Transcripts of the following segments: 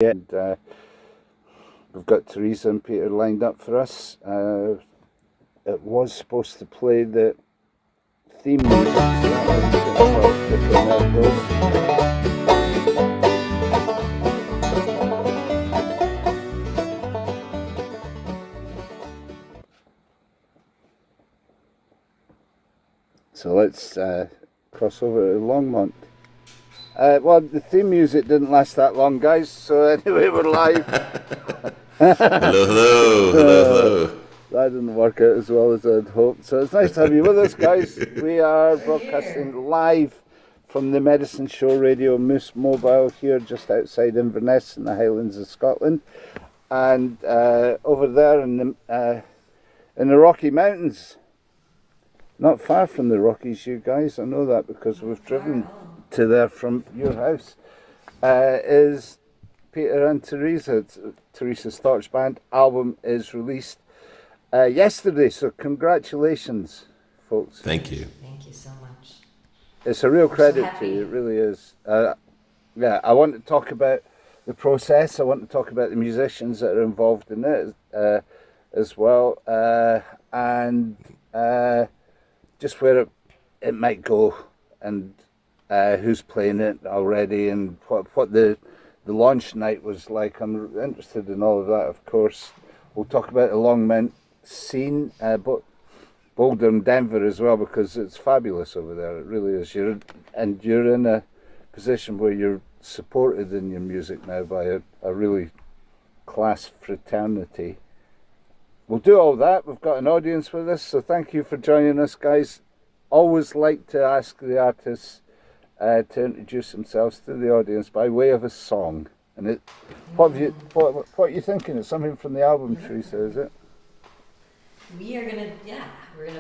And we've got Teresa and Peter lined up for us. It was supposed to play the theme music, so that goes. So let's cross over to Longmont. Well, the theme music didn't last that long, guys, so anyway, we're live. Hello. That didn't work out as well as I'd hoped, so it's nice to have you with us, guys. We are broadcasting live from the Medicine Show Radio Moose Mobile here just outside Inverness in the Highlands of Scotland. And over there in the Rocky Mountains, not far from the Rockies, you guys, I know that because we've driven to there from your house, is Peter and Teresa. Teresa Storch Band album is released yesterday, so congratulations, folks. Thank you. Thank you so much. It's a real credit to you, it really is. Yeah, I want to talk about the process. I want to talk about the musicians that are involved in it as well, and just where it might go, and who's playing it already, and what the launch night was like. I'm interested in all of that, of course. We'll talk about the Longmont scene, but Boulder and Denver as well, because it's fabulous over there. It really is. You're in a position where you're supported in your music now by a really class fraternity. We'll do all that. We've got an audience with us, so thank you for joining us, guys. Always like to ask the artists to introduce themselves to the audience by way of a song. And what are you thinking? It's something from the album, Teresa, is it? We're gonna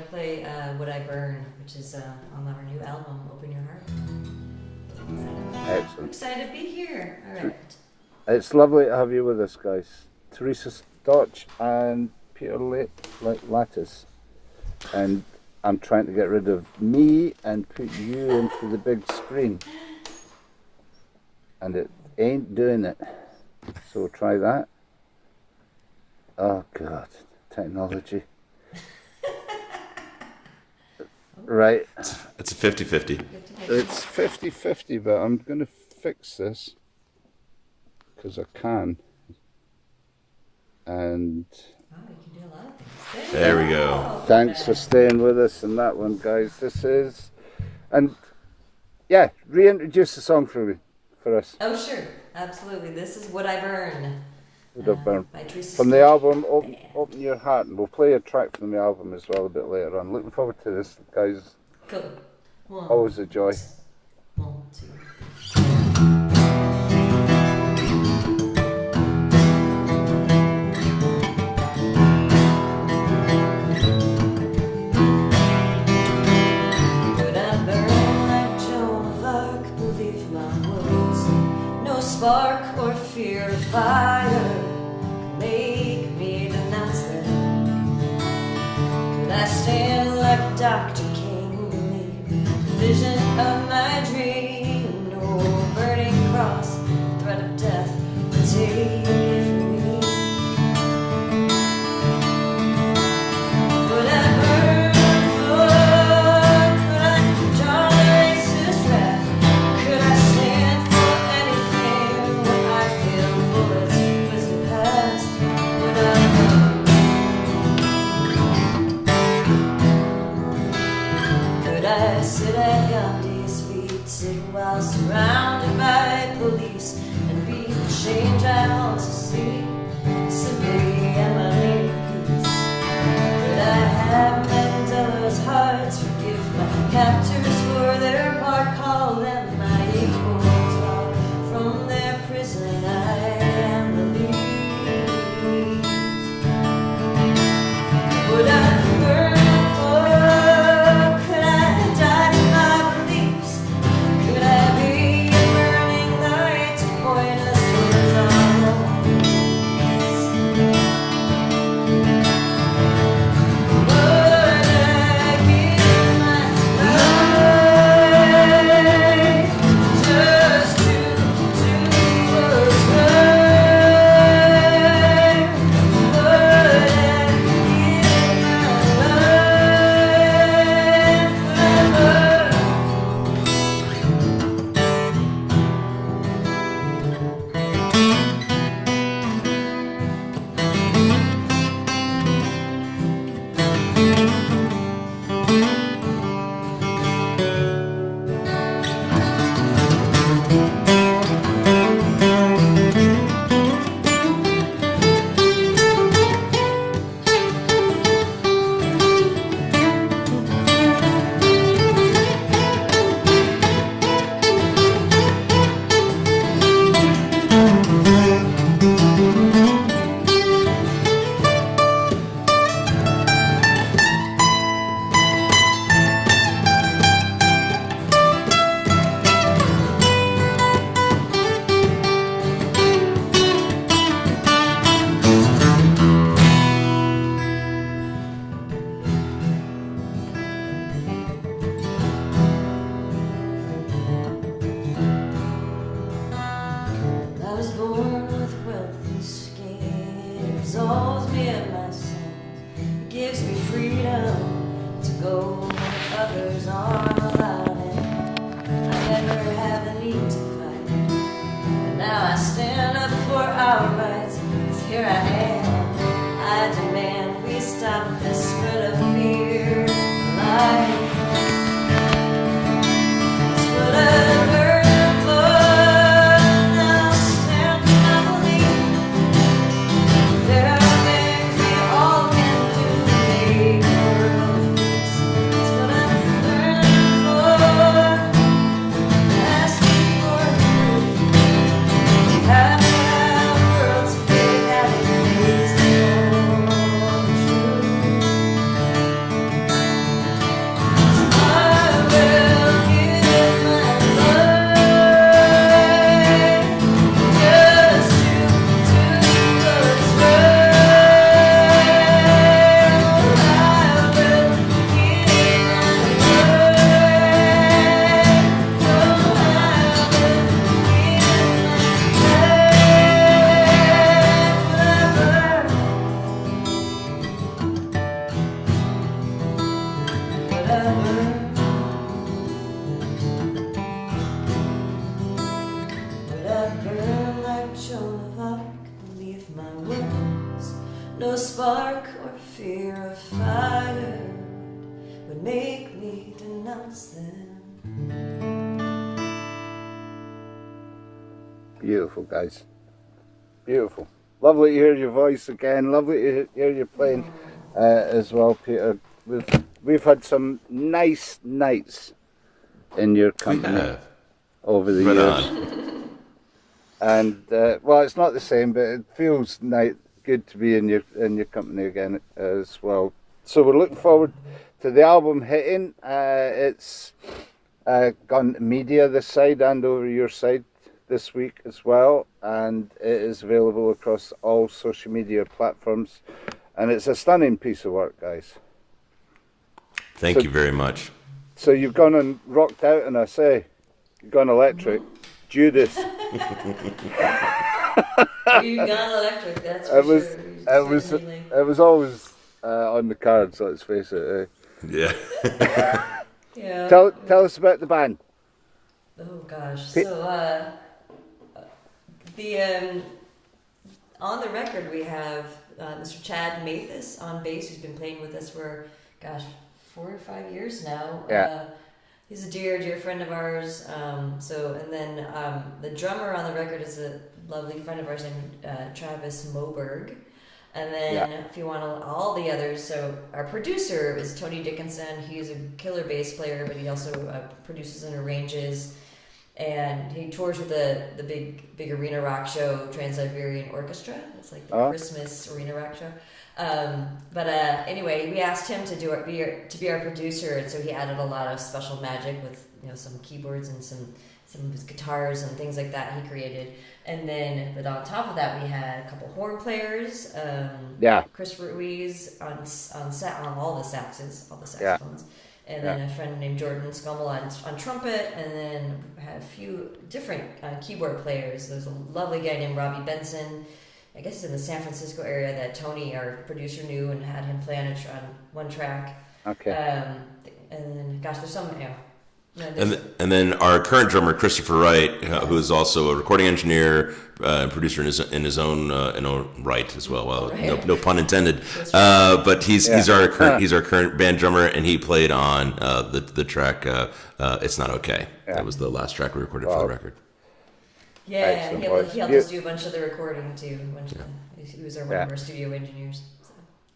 play Would I Burn, which is on our new album, Open Your Heart. Excellent. I'm excited to be here. All right. It's lovely to have you with us, guys. Teresa Storch and Peter Lacis. And I'm trying to get rid of me and put you into the big screen. And it ain't doing it. So we'll try that. Oh God, technology. Right. It's a 50-50. It's 50-50, but I'm going to fix this because I can. And Oh, you can do a lot of things. There we go. thanks for staying with us in that one, guys. This is, and yeah, reintroduce the song for us. Oh, sure. Absolutely. This is Would I Burn. Would I Burn. By Teresa From the Storch album Band. Open Your Heart, and we'll play a track from the album as well a bit later on. Looking forward to this, guys. Cool. One, Always a joy. 1, 2. Spark or fear of fire could make me denounce them. Could I stand like Dr. King to me? Vision of my dream, no burning cross, threat of death would take it from me. Would I burn for? Could I draw the racist wrath? Could I stand for anything? I sit at Gandhi's feet, sitting while surrounded by police, and be the change I want to see, simply emanating peace. Could I have Mandela's heart, forgive my captors for their part, call them my equals, while from their prison I am released? Would I burn? Could I be a burning light to point us towards our home? born with wealthy skin. It absolves me of my sins. It gives me freedom to go where others aren't allowed in. I never had the need to fight, but now I stand up for our rights. 'Cause here I am, I demand we stop this spread of fear. Life. What I burn for, now stand for my belief. There are things we all can do to make the world peace. It's what I'm burning for, asking for proof. We have to have a world so big that it makes it all true. So I will give my life just to do what's right. I will give my life. Would I burn like Joan of Arc? Leave my words no spark or fear of fire would make me denounce them. Beautiful, guys. Beautiful. Lovely to hear your voice again. Lovely to hear you playing as well, Peter. We've had some nice nights in your company Yeah. over the Right years. on. And well, it's not the same, but it feels good to be in your company again as well. So we're looking forward to the album hitting. It's gone media this side and over your side this week as well, and it is available across all social media platforms. And it's a stunning piece of work, guys. Thank you very much. So you've gone and rocked out, and I say, you've gone electric. Judas. You've gone electric, that's for It was, sure. it was always on the cards. Let's face it. Eh? Yeah. Yeah. Tell us about the band. Oh gosh. So the on the record we have Mr. Chad Mathis on bass, who's been playing with us for 4 or 5 years now. Yeah. He's a dear friend of ours. And then the drummer on the record is a lovely friend of ours named Travis Moberg. And then if you want all the others, so our producer is Tony Dickinson. He's a killer bass player, but he also produces and arranges. And he tours with the big arena rock show, Trans-Siberian Orchestra. It's like the Christmas arena rock show. Anyway, we asked him to be our producer, and so he added a lot of special magic with some keyboards and some of his guitars and things like that he created. And then, but on top of that, we had a couple horn players. Chris Ruiz on all the saxophones. And then a friend named Jordan Scummel on trumpet, and then had a few different keyboard players. There's a lovely guy named Robbie Benson. I guess it's in the San Francisco area that Tony, our producer, knew and had him play on one track. Okay. And then, there's some, And then our current drummer, Christopher Wright, who is also a recording engineer and producer in his own right as well. Well, no pun intended. But he's our current band drummer, and he played on the track "It's Not Okay." Yeah. That was the last track we recorded for the record. Yeah, he helped us do a bunch of the recording too. He was one of our studio engineers.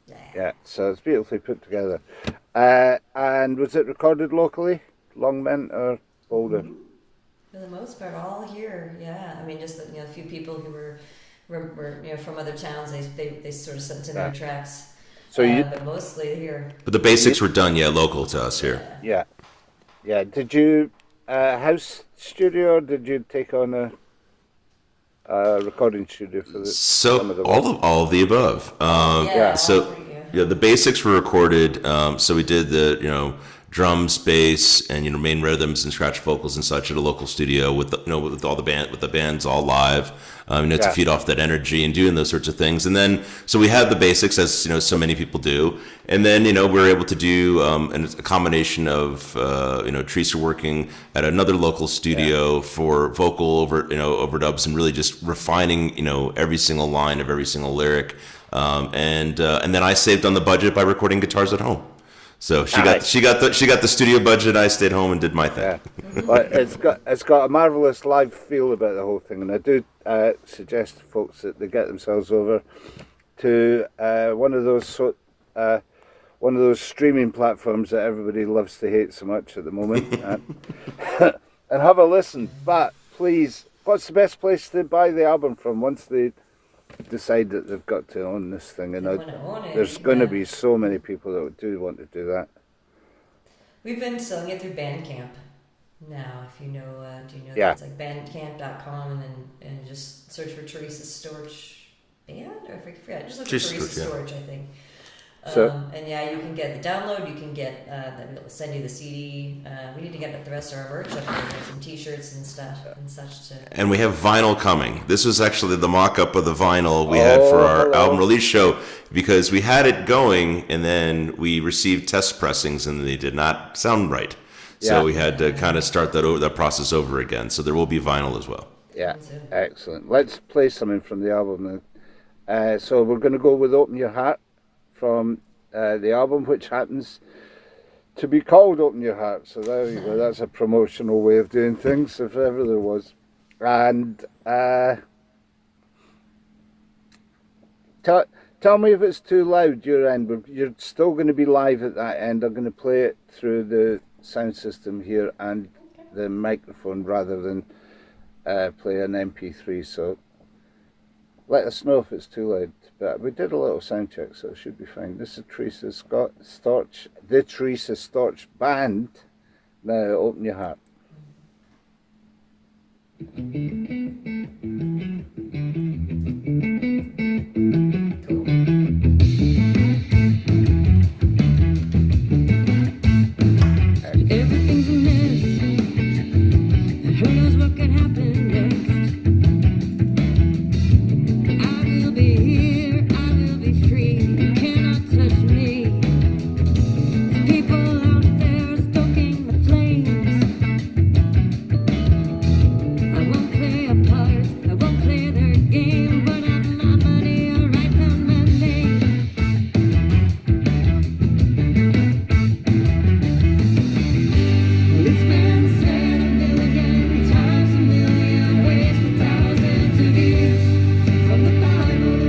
So, so it's beautifully put together. And was it recorded locally? Longmont or Boulder? For the most part, all here. Yeah, I mean, just a few people who were from other towns. They sort of sent in their tracks. So but mostly here. But the basics were done, local to us here. Yeah. Did you house studio, or did you take on a recording studio for some of the all of the above. The basics were recorded. So we did the drums, bass, and main rhythms and scratch vocals and such at a local studio with with all the bands all live. To feed off that energy and doing those sorts of things. And then so we had the basics, as so many people do, and then we were able to do a combination of Teresa working at another local studio for vocal overdubs and really just refining every single line of every single lyric, and then I saved on the budget by recording guitars at home. So she got the studio budget. I stayed home and did my thing. Yeah. Well, it's got a marvelous live feel about the whole thing, and I do suggest to folks that they get themselves over to one of those streaming platforms that everybody loves to hate so much at the moment, and have a listen. But please, what's the best place to buy the album from once they decide that they've got to own this thing? And there's going to be so many people that do want to do that. We've been selling it through Bandcamp now. If you know, do you know that? It's like bandcamp.com, and just search for Teresa Storch Band, or I forget. Just look for Teresa Storch, I think. And you can get the download. You can get they'll send you the CD. We need to get the rest of our merch up there, some T-shirts and stuff and such. And we have vinyl coming. This was actually the mock-up of the vinyl we had for our album release show, because we had it going and then we received test pressings and they did not sound right. So we had to kind of start that process over again. So there will be vinyl as well. Yeah, excellent. Let's play something from the album then. So we're going to go with "Open Your Heart" from the album, which happens to be called "Open Your Heart." So there you go. That's a promotional way of doing things, if ever there was. And tell me if it's too loud your end. You're still going to be live at that end. I'm going to play it through the sound system here and the microphone rather than play an MP3. So let us know if it's too loud. But we did a little sound check, so it should be fine. This is Teresa Storch, the Teresa Storch Band. Now, "Open Your Heart." Everything's a mess, and who knows what can happen next. I will be here, I will be free, you cannot touch me. There's people out there stoking the flames. I won't play a part, I won't play their game, but I have my money, I'll write down my name. Well, it's been said a million times, a million ways for thousands of years. From the Bible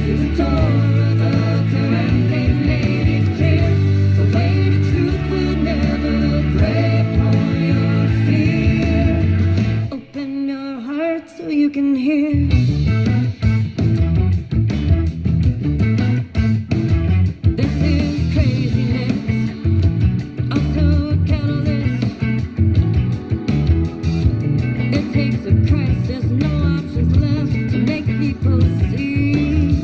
to the Torah, the Quran, they've made it clear. The way to truth will never prey upon your fear. Open your heart so you can hear. This is craziness, also a catalyst. It takes a crisis, no options left to make people see.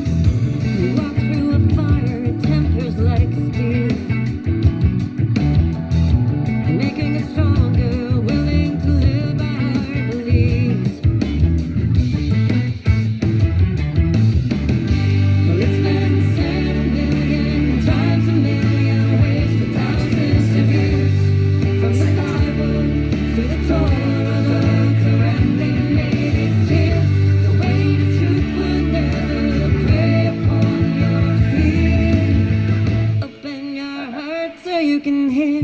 You walk through a fire, it tempers like steel, and making us stronger, willing to live by our beliefs. Well, it's been said a million times, a million ways for thousands of years. From the Bible to the Torah, the Quran, they've made it clear. The way to truth will never prey upon your fear. Open your heart so you can hear.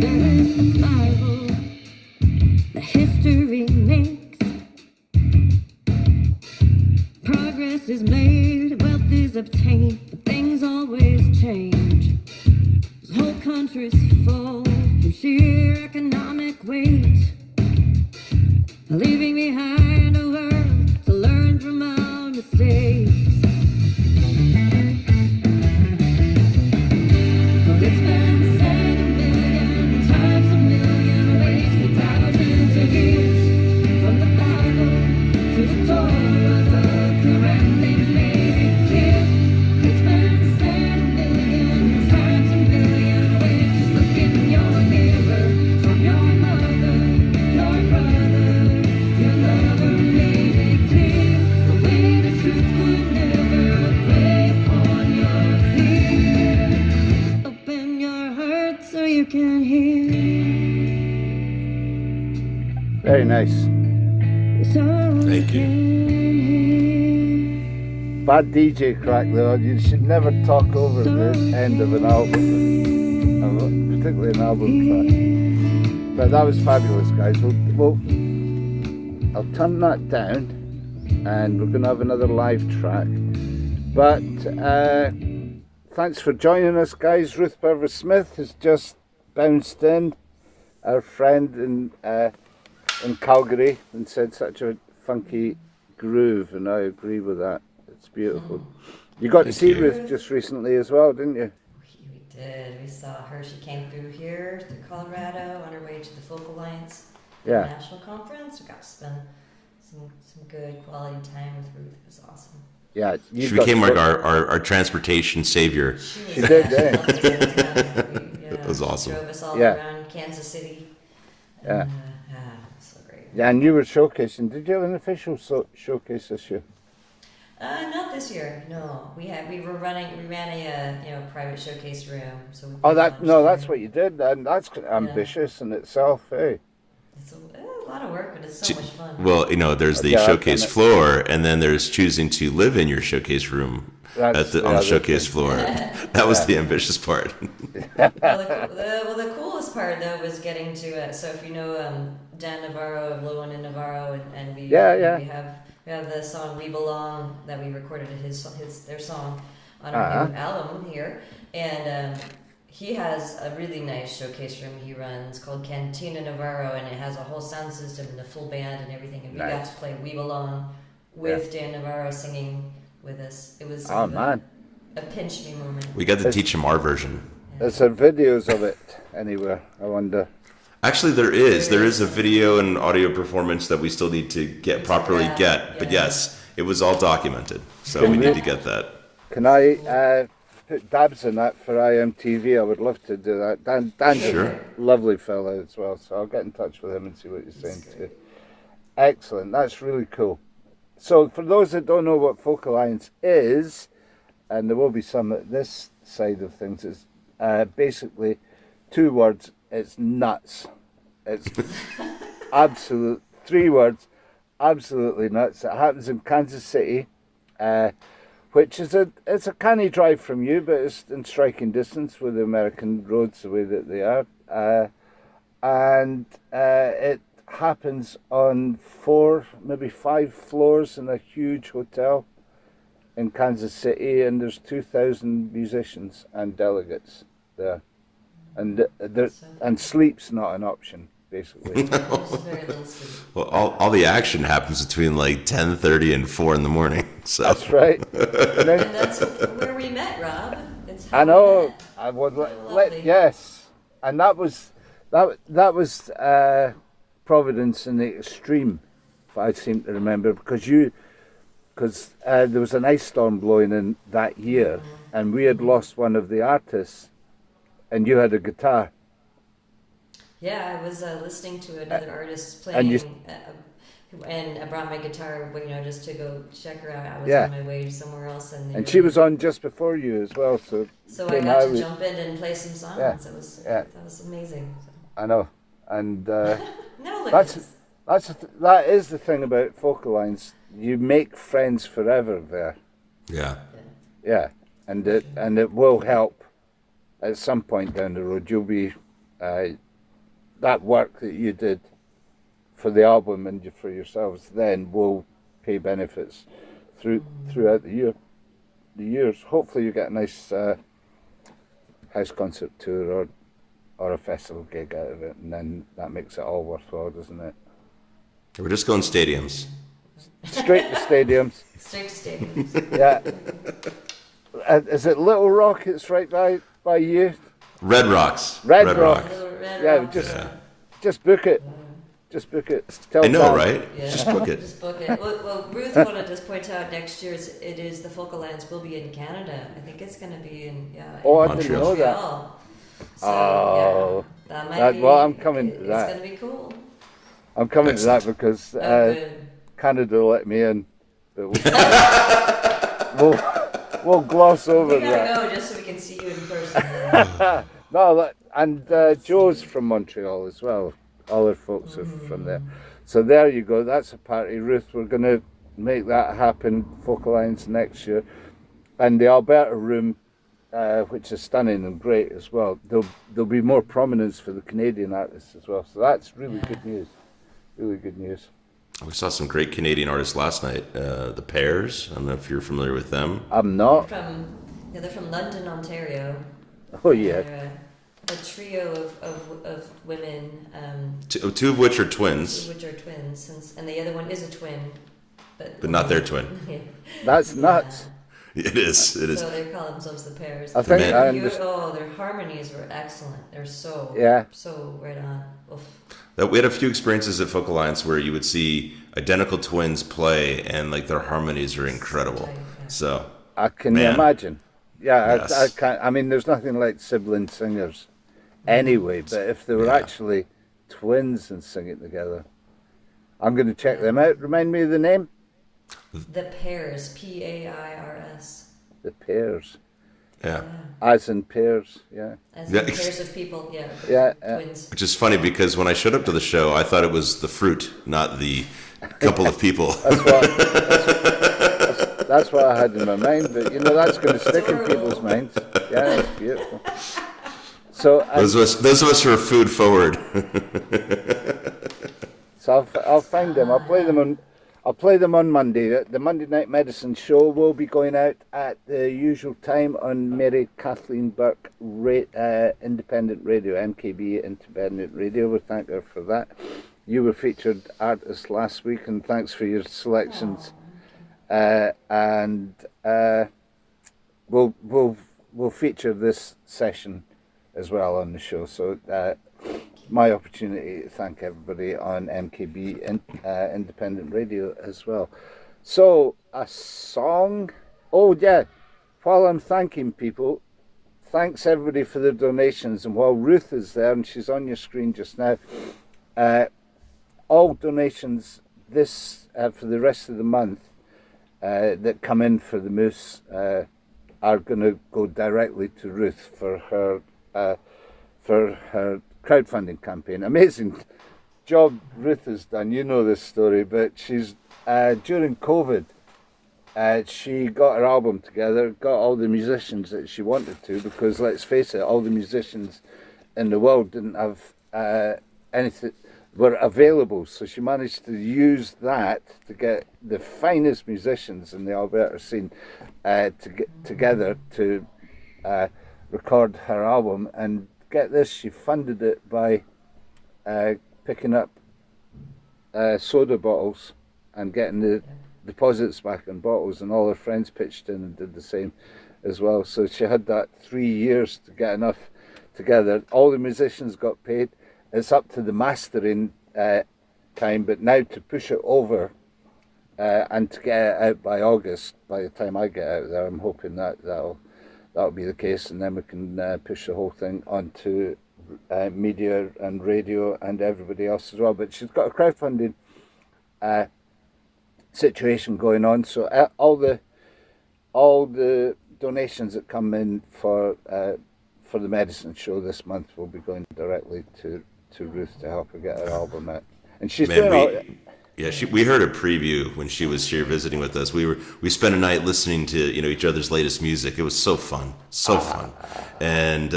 There is a Bible that history makes. Progress is made, wealth is obtained, but things always change. Whole countries fall from sheer economic weight, leaving behind a world to learn from our mistakes. But it's been Very nice. Thank you. Bad DJ crack though. You should never talk over the end of an album, particularly an album track. But that was fabulous, guys. I'll turn that down, and we're going to have another live track. But thanks for joining us, guys. Ruth Purvis Smith has just bounced in, our friend in Calgary, and said such a funky groove, and I agree with that. It's beautiful. You got to see Ruth just recently as well, didn't you? We did. We saw her. She came through here to Colorado on her way to the Folk Alliance National Conference. We got to spend some good quality time with Ruth. It was awesome. Yeah, she became like our transportation savior. She did, yeah. It was awesome. Drove us all around Kansas City. Yeah. So great. Yeah, and you were showcasing. Did you have an official showcase this year? Not this year. No, we ran a private showcase room. So that's what you did, and that's ambitious in itself, hey. It's a lot of work, but it's so much fun. Well, there's the showcase floor, and then there's choosing to live in your showcase room on the showcase floor. That was the ambitious part. The coolest part though was getting to so if you know Dan Navarro of Low and Navarro, and we have the song "We Belong" that we recorded their song on our new album here, and he has a really nice showcase room he runs called Cantina Navarro, and it has a whole sound system and a full band and everything, and we got to play "We Belong" with Dan Navarro singing with us. It was a pinch me moment. We got to teach him our version. Is there videos of it anywhere? I wonder. Actually, there is a video and audio performance that we still need to get but yes, it was all documented, so we need to get that. Can I put dabs in that for IMTV? I would love to do that. Dan's a lovely fellow as well, so I'll get in touch with him and see what he's saying too. Excellent, that's really cool. So for those that don't know what Folk Alliance is, and there will be some at this side of things, it's basically 2 words. It's nuts. It's absolute 3 words. Absolutely nuts. It happens in Kansas City, which is it's a canny drive from you, but it's in striking distance with the American roads the way that they are. And it happens on 4, maybe 5 floors in a huge hotel in Kansas City, and there's 2,000 musicians and delegates there. And sleep's not an option, basically. Well, all the action happens between like 10:30 and 4 in the morning. So that's right. And that's where we met, Rob. It's how I know. we met. I would yes, and that was Providence in the extreme, if I seem to remember, because there was an ice storm blowing in that year, and we had lost one of the artists. And you had a guitar. Yeah, I was listening to another artist playing, and I brought my guitar, just to go check her out. I was on my way somewhere else, and she was on just before you as well. So I got to jump in and play some songs. Yeah. That was amazing. So. I know, and no, that is the thing about Folk Alliance. You make friends forever there. Yeah, and it will help. At some point down the road, you'll be that work that you did for the album and for yourselves then will pay benefits throughout the years. Hopefully, you get a nice house concert tour or a festival gig out of it, and then that makes it all worthwhile, doesn't it? We're just going stadiums. Straight to stadiums. Straight to stadiums. Yeah. Is it Little Rock? It's right by you. Red Rocks. Red Rock. Red Yeah, Rock. just book it. Just book it. Tell I know, Dan. right? Yeah. Just book it. Just book it. Well, Ruth wanted to just point out next year it is the Focal Lands will be in Canada. I think it's going to be in Oh, I in didn't know that. Montreal. So, Oh. that might be. Well, I'm coming to that. It's going to be cool. I'm coming Excellent. to that because Good. Canada let me in. But we'll gloss over We gotta that. go just so we can see you in person. No, and Joe's from Montreal as well. All her folks are from there. So there you go. That's a party. Ruth, we're going to make that happen, Focal Lines next year. And the Alberta room, which is stunning and great as well, there'll be more prominence for the Canadian artists as well. So that's really good news. Really good news. We saw some great Canadian artists last night. The Pears. I don't know if you're familiar with them. I'm not. They're from London, Ontario. Oh, yeah. They're a trio of women, Two of which are twins, which are twins, and the other one is a twin, but not their twin. Yeah. That's nuts. It is. It is. So they call themselves the Pears. I think Man. I understand. Oh, their harmonies were excellent. They're so right on. Oof. We had a few experiences at Focal Lines where you would see identical twins play, and like their harmonies are incredible. So I can Man. imagine. Yeah, Yes. I can't. I mean, there's nothing like sibling singers anyway, but if they were actually twins and singing together, I'm going to check them out. Remind me of the name? The Pears, Pairs. The Pears. yeah. As in pairs, yeah. As Yeah. in pairs of people, Yeah, twins. Which is funny because when I showed up to the show, I thought it was the fruit, not the couple of people. That's what I had in my mind, but you know, that's going to stick in people's minds. Yeah, it's beautiful. So, Those of us who are food forward. so I'll find them. I'll play them on Monday. The Monday Night Medicine show will be going out at the usual time on Mary Kathleen Burke Independent Radio, MKB Independent Radio. We thank her for that. You were featured artist last week, and thanks for your selections. We'll feature this session as well on the show. So my opportunity to thank everybody on MKB Independent Radio as well. So a song. Oh yeah, while I'm thanking people, thanks everybody for their donations. And while Ruth is there, and she's on your screen just now, all donations this for the rest of the month that come in for the Moose are going to go directly to Ruth for her crowdfunding campaign. Amazing job Ruth has done. You know this story, but she's during COVID, she got her album together, got all the musicians that she wanted to, because let's face it, all the musicians in the world didn't have anything were available, so she managed to use that to get the finest musicians in the Alberta scene to get together to record her album. And get this, she funded it by picking up soda bottles and getting the deposits back on bottles, and all her friends pitched in and did the same as well. So she had that 3 years to get enough together. All the musicians got paid. It's up to the mastering time, but now to push it over and to get it out by August, by the time I get out there, I'm hoping that'll be the case, and then we can push the whole thing onto media and radio and everybody else as well. But she's got a crowdfunding situation going on, so all the donations that come in for the medicine show this month will be going directly to Ruth to help her get her album out. And she's doing all. Yeah, we heard a preview when she was here visiting with us. We spent a night listening to each other's latest music. It was so fun, and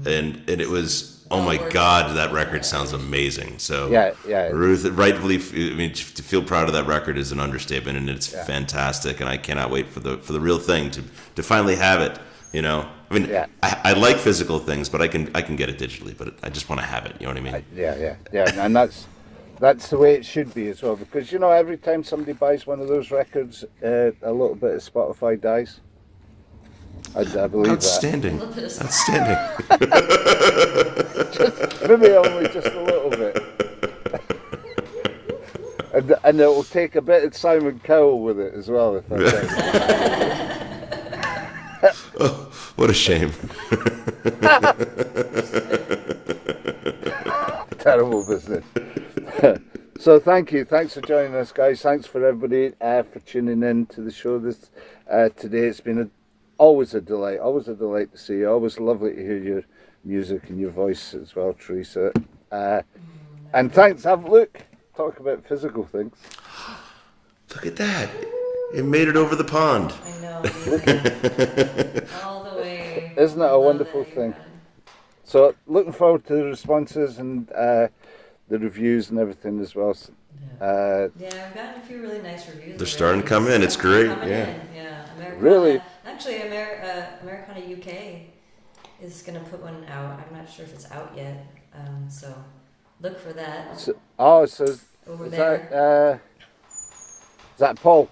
it was, oh my God, that record sounds amazing. So yeah. Ruth, rightfully, I mean, to feel proud of that record is an understatement, and it's fantastic. And I cannot wait for the real thing to finally have it. I mean, I like physical things, but I can get it digitally. But I just want to have it. You know what I mean? Yeah, and that's the way it should be as well. Because every time somebody buys one of those records, a little bit of Spotify dies. I believe Outstanding. that. Maybe only just a little bit. And it will take a bit of Simon Cowell with it as well. If I Oh, what a shame. Terrible business. So thank you. Thanks for joining us, guys. Thanks for everybody for tuning in to the show this today. It's been always a delight. Always a delight to see you. Always lovely to hear your music and your voice as well, Teresa. And thanks. Have a look. Talk about physical things. Look at that. It made it over the pond. I know. All the way. Isn't it a wonderful thing? So looking forward to the responses and the reviews and everything as well. Yeah, I've gotten a few really nice reviews. They're starting to come in. It's great. Yeah. Americana, Really? Actually, Americana UK is going to put one out. I'm not sure if it's out yet. So look for that. So Over is there. that Paul?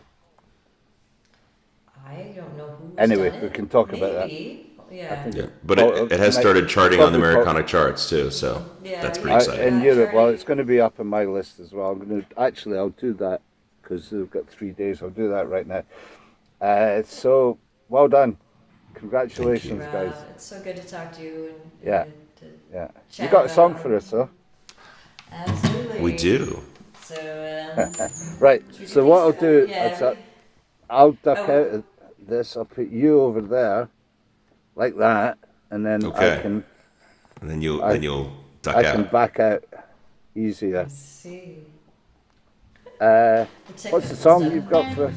I don't know who. Anyway, we can talk about that. Yeah. Yeah. But it has started charting on the Americana charts too, so that's pretty exciting. In Europe, well, it's going to be up on my list as well. I'll do that because we've got 3 days. I'll do that right now. So well done. Congratulations, guys. It's so good to talk to you. Yeah. Yeah. You got a song for us, though? Absolutely. We do. So. Right. So what I'll do Yeah. is I'll duck out of this. I'll put you over there, like that, and then Okay. I can. And then you'll duck I out. can back out easier. Let's see. What's the song you've got for us?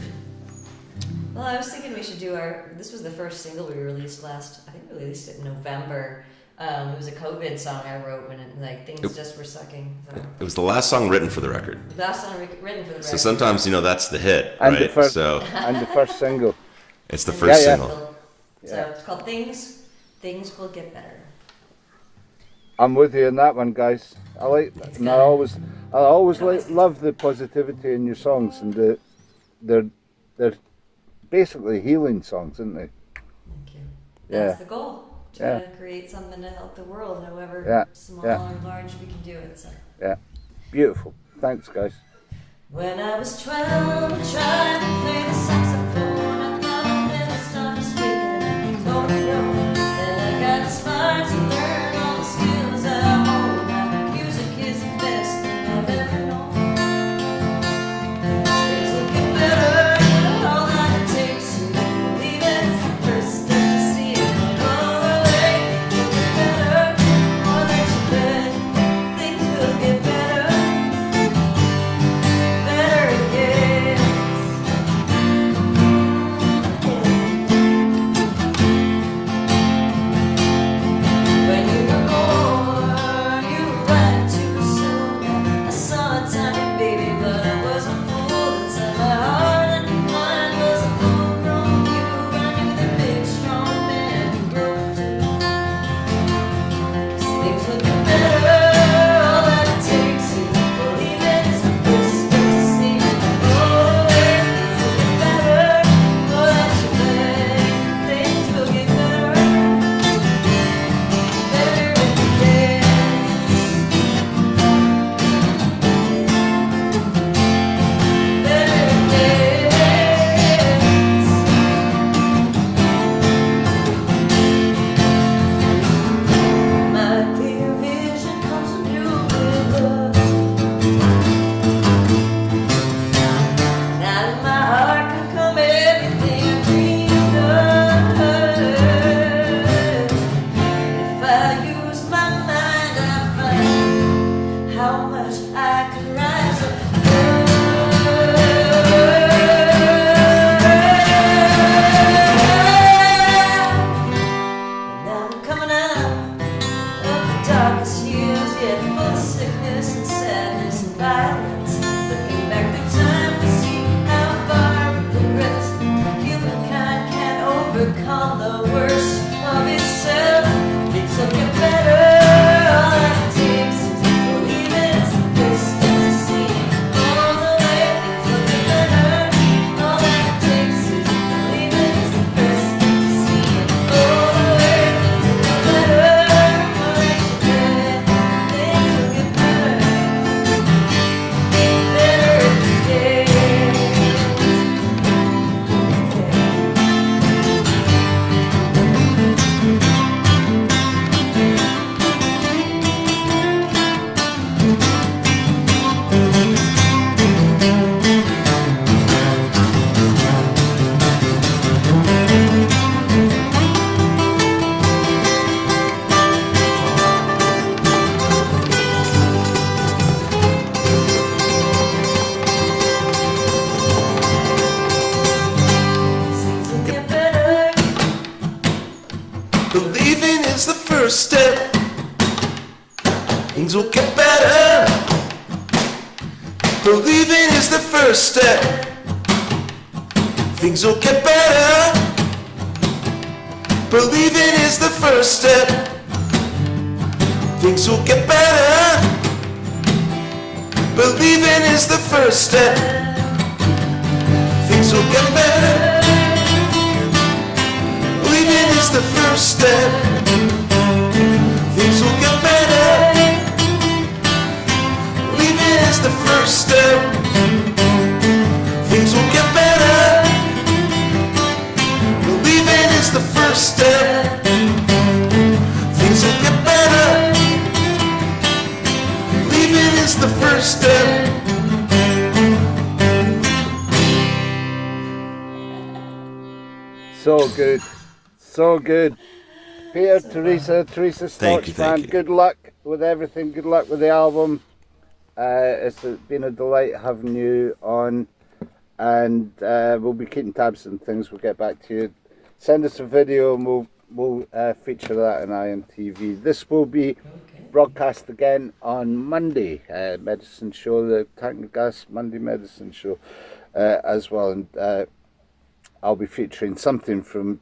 Well, I was thinking we should do this was the first single we released I think we released it in November. It was a COVID song I wrote when things just were sucking. So. It was the last song written for the record. The last song written for the record. So sometimes, that's the hit, And right? the first, So and the first single. it's the first Yeah, yeah. single. So it's called Things Will Get Better. I'm with you on that one, guys. I always love the positivity in your songs, and they're basically healing songs, aren't they? Thank you. Yeah. That's the goal. To create something to help the world, however small or large we can do it. So. Yeah. Beautiful. Thanks, guys. When I was 12, I tried to play the saxophone. I thought I'd never stop speaking. Oh no. Then I got inspired to learn all the skills I own. Now music is the best thing I've ever known. Things will get better. All that it takes to believe it is the first step to see it. All the way will get better. More than you bet. Things will get better. Better it gets. first step. Things will get better. Believing is the first step. Things will get better. Believing is the first step. Things will get better. Believing is the first step. Things will get better. Believing is the first step. Things will get better. Believing is the first step. Things will get better. Believing is the first step. Things will get better. Believing is the first step. So good. So good. Peter, Teresa Storch Band, good luck with everything. Good luck with the album. It's been a delight having you on, and we'll be keeping tabs on things. We'll get back to you. Send us a video and we'll feature that on IMTV. This will be broadcast again on Monday, Medicine Show, the Tank and Gas Monday Medicine Show as well. And I'll be featuring something from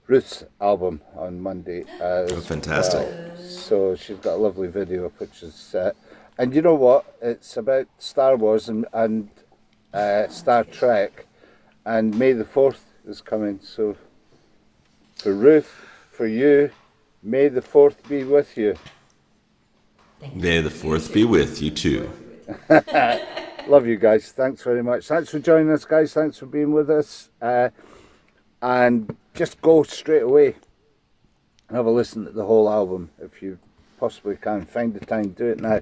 Ruth's album on Monday. Fantastic. Well. So she's got a lovely video of pictures. And you know what? It's about Star Wars and Star Trek. And May the 4th is coming. So for Ruth, for you, May the 4th be with you. May the 4th be with you too. Love you guys. Thanks very much. Thanks for joining us, guys. Thanks for being with us. And just go straight away and have a listen to the whole album if you possibly can. Find the time, do it now,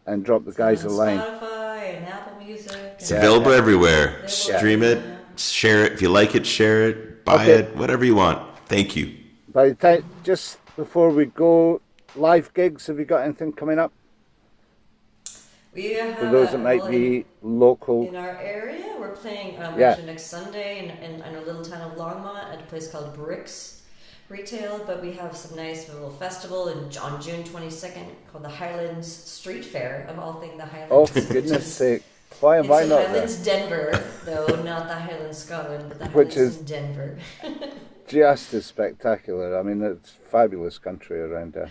and drop the guys a line. Spotify and Apple Music. It's available everywhere. Stream it, share it. If you like it, share it, buy it, whatever you want. Thank you. By the time, just before we go, live gigs, have you got anything coming up? We have For those that might be local. in our area, we're playing actually next Sunday in our little town of Longmont at a place called Bricks Retail. But we have some nice little festival on June 22nd called the Highlands Street Fair, of all things the Highlands. Oh, for goodness sake. Why am I It's not Highlands Denver, though, not the Highlands Scotland, but the Which Highlands is- in Denver. just as spectacular. I mean, it's fabulous country around there.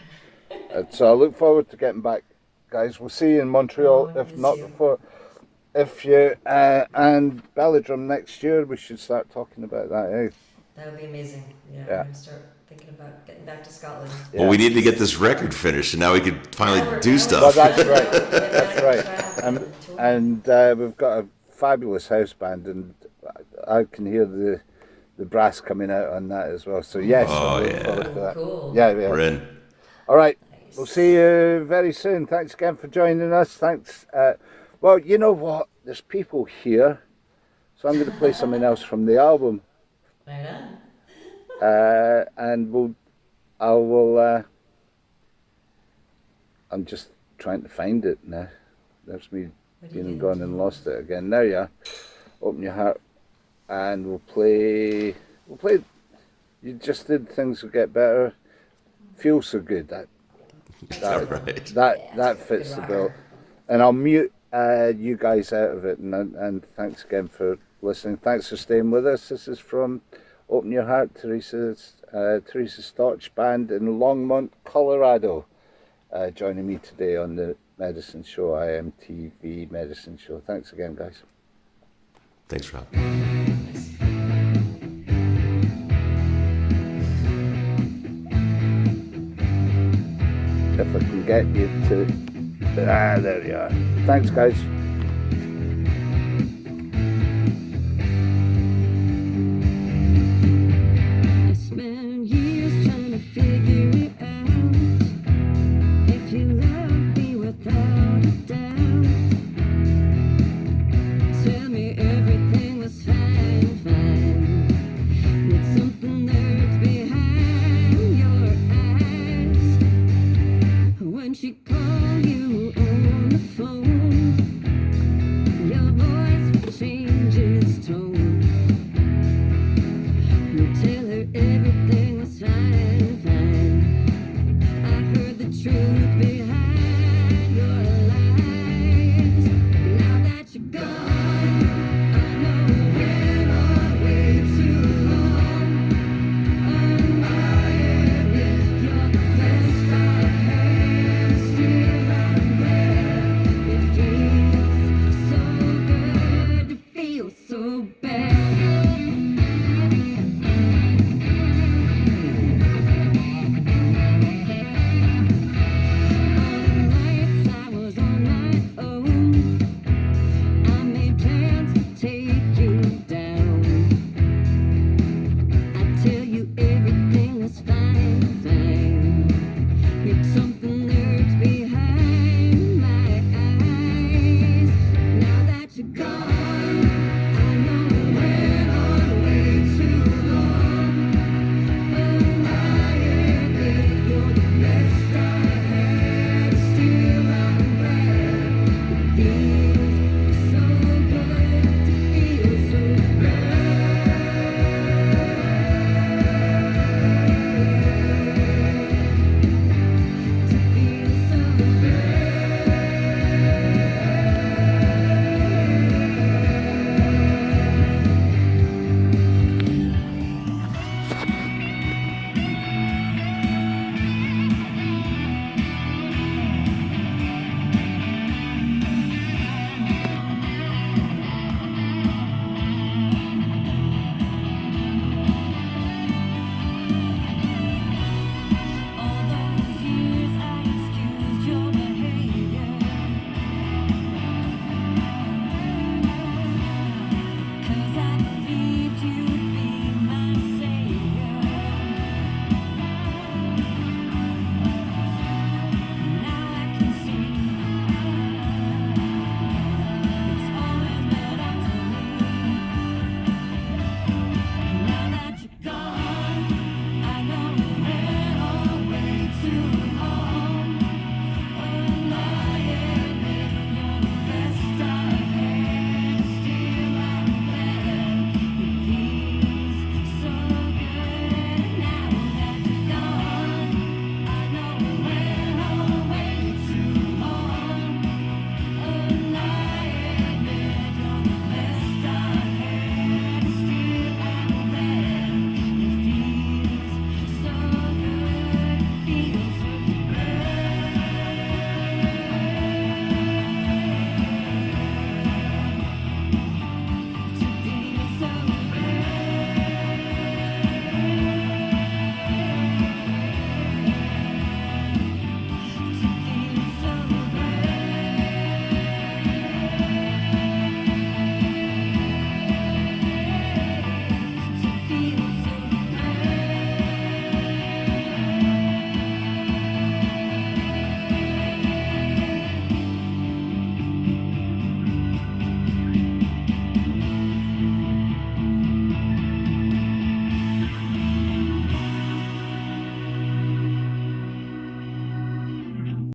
So I look forward to getting back, guys. We'll see you in Montreal, if miss not you. before. If you and Ballydrum next year, we should start talking about that. Eh? That would be amazing. Yeah, Yeah. I'm going to start thinking about getting back to Scotland. Well, we need to get this record finished, and now we could finally do Well, stuff. that's right. That's right. And we've got a fabulous house band, and I can hear the brass coming out on that as well. So yes, Oh, I look yeah. forward to that. Cool. Yeah. We're in. All right. We'll see you very soon. Thanks again for joining us. Thanks. Well, you know what? There's people here, so I'm going to play something else from the album, Right on. and I will. I'm just trying to find it now. There's me being and gone and lost it again. There you are. Open your heart, and we'll play. You just did things will get better. Feel so good. That fits the bill. And I'll mute you guys out of it. And thanks again for listening. Thanks for staying with us. This is from Open Your Heart, Teresa Storch Band in Longmont, Colorado. Joining me today on the Medicine Show, IMTV Medicine Show. Thanks again, guys. Thanks, Rob. If I can get you to... there you are. Thanks, guys.